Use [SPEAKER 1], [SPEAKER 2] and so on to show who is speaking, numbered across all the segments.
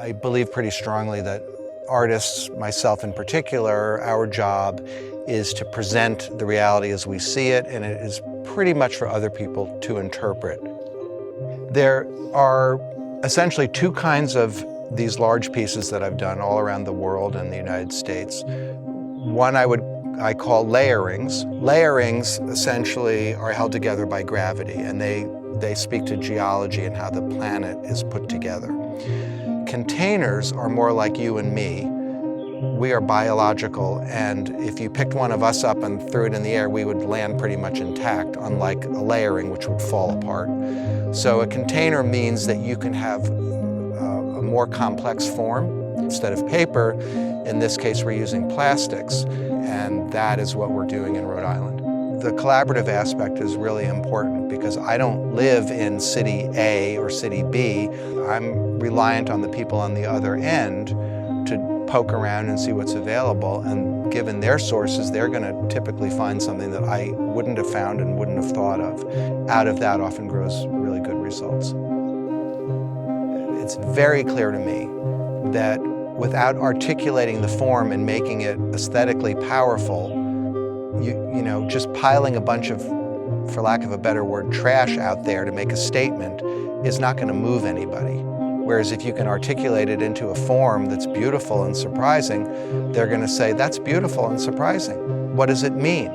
[SPEAKER 1] I believe pretty strongly that artists, myself in particular, our job is to present the reality as we see it, and it is pretty much for other people to interpret. There are essentially two kinds of these large pieces that I've done all around the world and the United States. One I call layerings. Layerings essentially are held together by gravity, and they speak to geology and how the planet is put together. Containers are more like you and me. We are biological, and if you picked one of us up and threw it in the air, we would land pretty much intact, unlike a layering, which would fall apart. So a container means that you can have a more complex form. Instead of paper, in this case, we're using plastics, and that is what we're doing in Rhode Island. The collaborative aspect is really important because I don't live in city A or city B. I'm reliant on the people on the other end to poke around and see what's available, and given their sources, they're going to typically find something that I wouldn't have found and wouldn't have thought of. Out of that often grows really good results. It's very clear to me that without articulating the form and making it aesthetically powerful, you know, just piling a bunch of, for lack of a better word, trash out there to make a statement is not going to move anybody. Whereas if you can articulate it into a form that's beautiful and surprising, they're going to say, that's beautiful and surprising. What does it mean?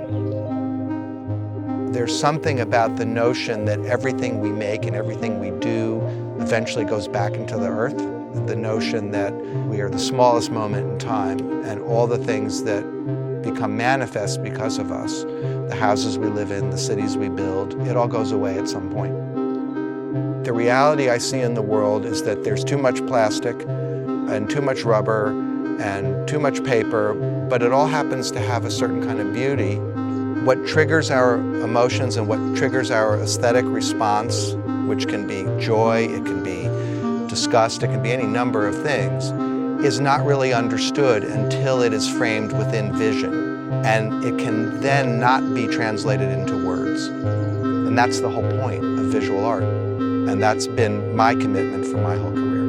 [SPEAKER 1] There's something about the notion that everything we make and everything we do eventually goes back into the earth. The notion that we are the smallest moment in time, and all the things that become manifest because of us, the houses we live in, the cities we build, it all goes away at some point. The reality I see in the world is that there's too much plastic and too much rubber and too much paper, but it all happens to have a certain kind of beauty. What triggers our emotions and what triggers our aesthetic response, which can be joy, it can be disgust, it can be any number of things, is not really understood until it is framed within vision. And it can then not be translated into words. And that's the whole point of visual art. And that's been my commitment for my whole career.